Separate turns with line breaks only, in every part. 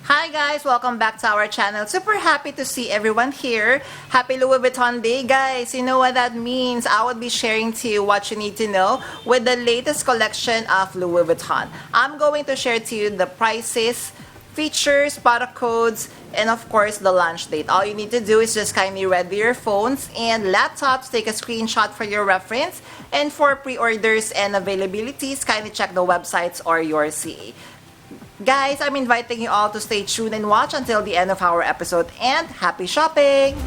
Hi guys! Welcome back to our channel. Super happy to see everyone here. Happy Louis Vuitton Day, guys! You know what that means. I will be sharing to you what you need to know with the latest collection of Louis Vuitton. I'm going to share to you the prices, features, product codes, and of course the launch date. All you need to do is just kindly ready your phones and laptops, take a screenshot for your reference, and for pre-orders and availabilities, kindly check the websites or your CA. Guys, I'm inviting you all to stay tuned and watch until the end of our episode, and happy shopping!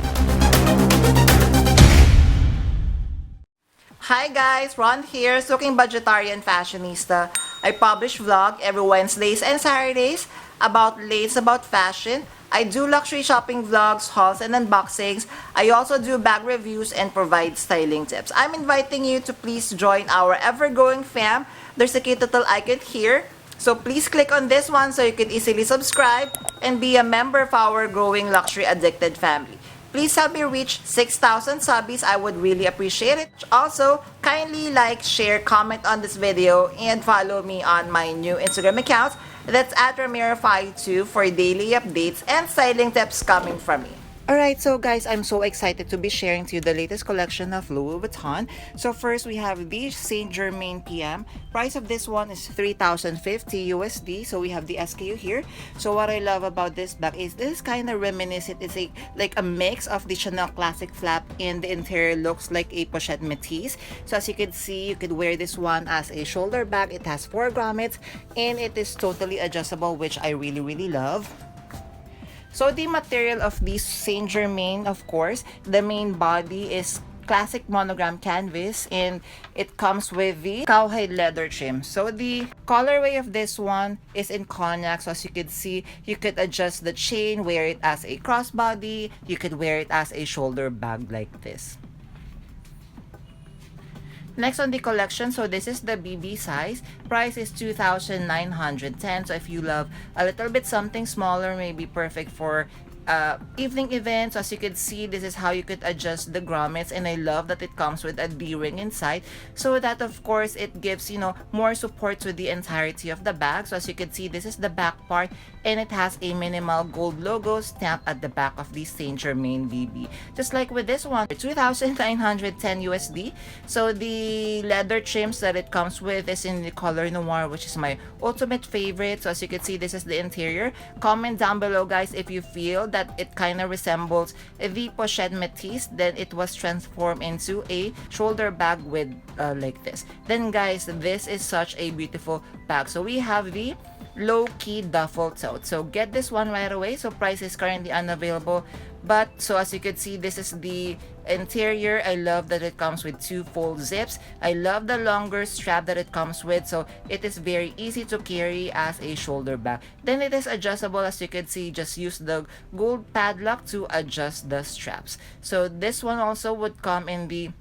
Hi guys, Ron here, Looking Budgetarian Fashionista. I publish vlog every Wednesdays and Saturdays about latest about fashion. I do luxury shopping vlogs, hauls, and unboxings. I also do bag reviews and provide styling tips. I'm inviting you to please join our ever-growing fam. There's a cute little icon here. So please click on this one so you can easily subscribe and be a member of our growing luxury addicted family. Please help me reach 6,000 subbies. I would really appreciate it. Also, kindly like, share, comment on this video, and follow me on my new Instagram account. That's at Ramiro52 for daily updates and styling tips coming from me. Alright, so guys, I'm so excited to be sharing to you the latest collection of Louis Vuitton. So first, we have the Saint Germain PM. Price of this one is 3,050 USD. So we have the SKU here. So what I love about this bag is this is kind of reminiscent. It's like a mix of the Chanel Classic flap, and the interior looks like a pochette métis. So as you can see, you could wear this one as a shoulder bag. It has 4 grommets and it is totally adjustable, which I really love. So the material of this Saint Germain, of course, the main body is classic monogram canvas, and it comes with the cowhide leather trim. So the colorway of this one is in cognac. So as you can see, you could adjust the chain, wear it as a crossbody, you could wear it as a shoulder bag like this. Next on the collection, so this is the BB size. Price is 2,910. So if you love a little bit something smaller, maybe perfect for evening events. As you can see, this is how you could adjust the grommets, and I love that it comes with a D-ring inside, so that of course it gives, you know, more support to the entirety of the bag. So as you can see, this is the back part, and it has a minimal gold logo stamped at the back of the Saint Germain BB, just like with this one. 2,910 USD. So the leather trims that it comes with is in the color noir, which is my ultimate favorite. So as you can see, this is the interior. Comment down below, guys, if you feel that it kind of resembles the pochette métis, then it was transformed into a shoulder bag with like this. Then guys, this is such a beautiful bag. So we have the low-key duffel tote. So get this one right away. So price is currently unavailable, but so as you can see, this is the interior. I love that it comes with 2 full zips. I love the longer strap that it comes with, so it is very easy to carry as a shoulder bag. Then it is adjustable. As you can see, just use the gold padlock to adjust the straps. So this one also would come in the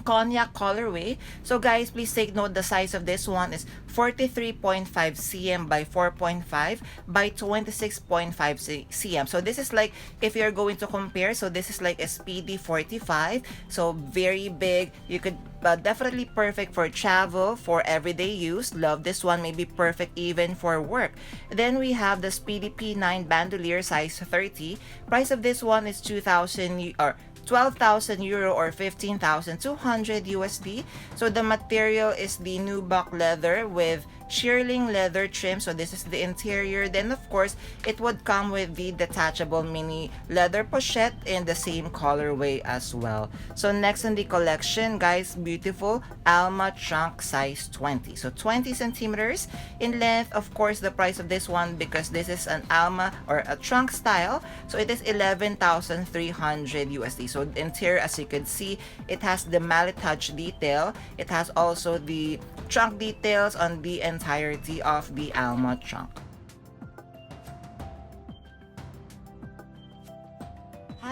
cognac colorway. So guys, please take note, the size of this one is 43.5 cm by 4.5 by 26.5 cm. So this is like, if you're going to compare, so this is like a Speedy 45, so very big. You could definitely perfect for travel, for everyday use. Love this one, maybe perfect even for work. Then we have the Speedy P9 bandolier size 30. Price of this one is 2,000 or 12,000 euro or 15,200 USD. So the material is the nubuck leather with shearling leather trim. So this is the interior. Then of course, it would come with the detachable mini leather pochette in the same colorway as well. So next in the collection, guys, beautiful Alma trunk size 20. So 20 centimeters in length. Of course, the price of this one, because this is an Alma or a trunk style, so it is 11,300 USD. So the interior, as you can see, it has the mallet touch detail. It has also the trunk details on the entirety of the Alma trunk.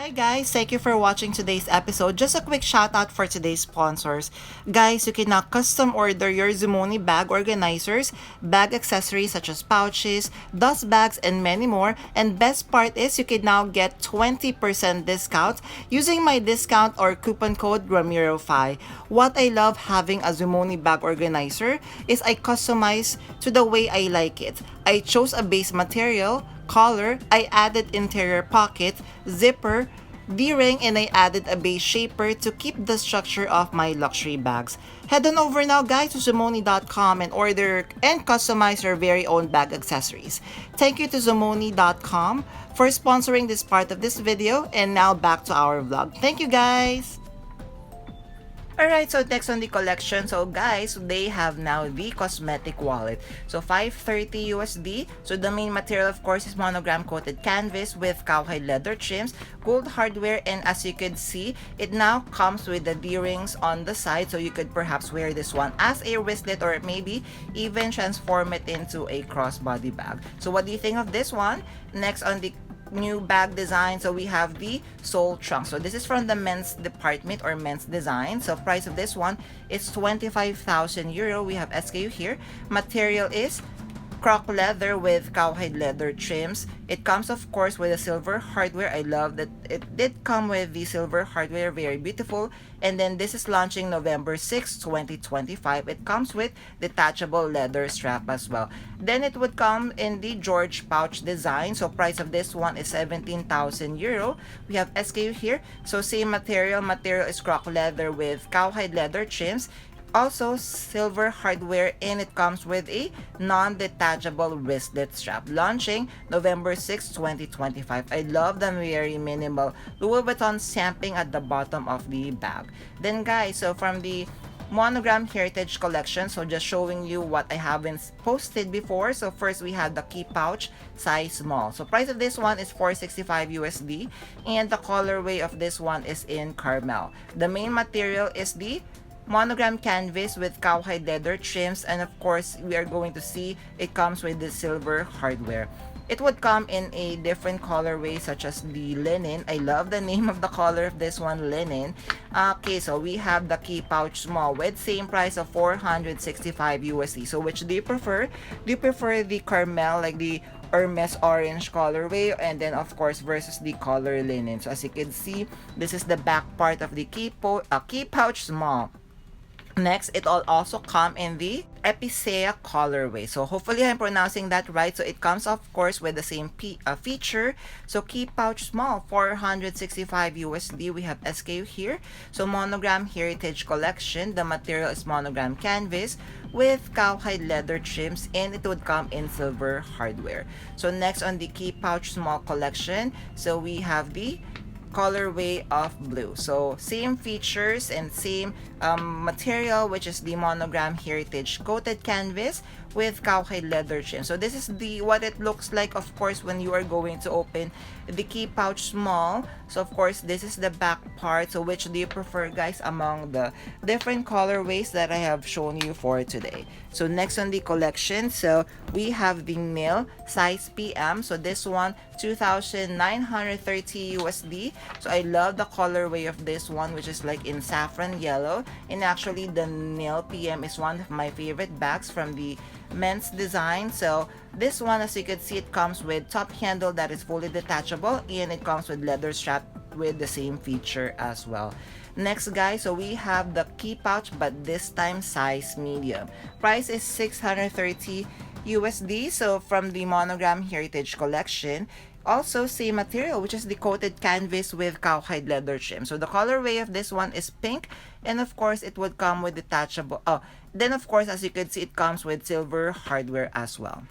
Hi guys, thank you for watching today's episode. Just a quick shout out for today's sponsors. Guys, you can now custom order your Zumoni bag organizers, bag accessories such as pouches, dust bags, and many more. And best part is you can now get 20% discount using my discount or coupon code Ramiro5. What I love having a Zumoni bag organizer is I customize to the way I like it. I chose a base material, collar, I added interior pocket, zipper, D-ring, and I added a base shaper to keep the structure of my luxury bags. Head on over now guys to Zumoni.com and order and customize your very own bag accessories. Thank you to Zumoni.com for sponsoring this part of this video, and now back to our vlog. Thank you guys! Alright, so next on the collection, so guys, they have now the cosmetic wallet. So 530 USD. So the main material of course is monogram coated canvas with cowhide leather trims, gold hardware, and as you could see, it now comes with the D-rings on the side, so you could perhaps wear this one as a wristlet or maybe even transform it into a crossbody bag. So what do you think of this one? Next on the new bag design, so we have the sole trunk. So this is from the men's department or men's design. So price of this one is 25,000 euro. We have SKU here. Material is croc leather with cowhide leather trims. It comes of course with a silver hardware. I love that it did come with the silver hardware, very beautiful. And then this is launching November 6, 2025. It comes with detachable leather strap as well. Then it would come in the George pouch design. So price of this one is 17,000 euro. We have SKU here. So same material. Material is croc leather with cowhide leather trims. Also silver hardware, and it comes with a non-detachable wristlet strap, launching November 6, 2025. I love the very minimal Louis Vuitton stamping at the bottom of the bag. Then guys, so from the Monogram Heritage Collection, so just showing you what I haven't posted before. So first we have the key pouch, size small. So price of this one is 465 USD, and the colorway of this one is in caramel. The main material is the monogram canvas with cowhide leather trims, and of course we are going to see it comes with the silver hardware. It would come in a different colorway such as the linen. I love the name of the color of this one, linen. Okay, so we have the key pouch small with same price of 465 USD. So which do you prefer? Do you prefer the caramel, like the Hermes orange colorway, and then of course versus the color linen? So as you can see, this is the back part of the key pouch small. Next, it will also come in the Epicea colorway. So hopefully I'm pronouncing that right. So it comes of course with the same feature. So key pouch small, 465 USD. We have SKU here. So Monogram Heritage Collection. The material is monogram canvas with cowhide leather trims, and it would come in silver hardware. So next on the key pouch small collection, so we have the colorway of blue. So same features and same material, which is the monogram heritage coated canvas with cowhide leather trim. So this is the what it looks like of course when you are going to open the key pouch small. So of course this is the back part. So which do you prefer guys among the different colorways that I have shown you for today? So next on the collection, so we have the male size PM. So this one 2,930 USD. So I love the colorway of this one, which is like in saffron yellow, and actually the male PM is one of my favorite bags from the men's design. So this one, as you can see, it comes with top handle that is fully detachable, and it comes with leather strap with the same feature as well. Next guys, so we have the key pouch, but this time size medium. Price is 630 USD. So from the Monogram Heritage Collection, also same material, which is the coated canvas with cowhide leather trim. So the colorway of this one is pink, and of course it would come with detachable. Oh, then of course as you can see, it comes with silver hardware as well.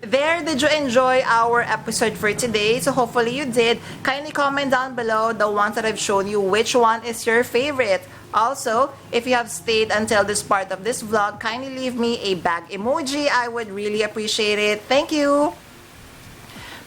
There, did you enjoy our episode for today? So hopefully you did. Kindly comment down below the ones that I've shown you, which one is your favorite. Also, if you have stayed until this part of this vlog, kindly leave me a bag emoji. I would really appreciate it. Thank you.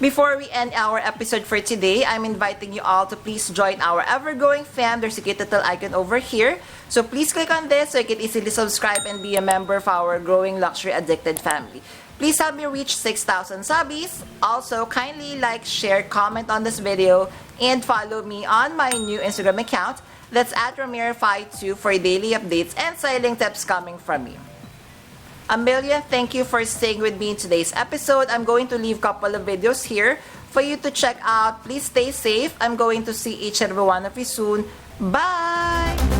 Before we end our episode for today, I'm inviting you all to please join our ever-growing fam. There's a cute little icon over here. So please click on this so you can easily subscribe and be a member of our growing luxury addicted family. Please help me reach 6,000 subbies. Also, kindly like, share, comment on this video, and follow me on my new Instagram account. That's at Ramir52 for daily updates and styling tips coming from me. A million thank you for staying with me in today's episode. I'm going to leave a couple of videos here for you to check out. Please stay safe. I'm going to see each and every one of you soon. Bye!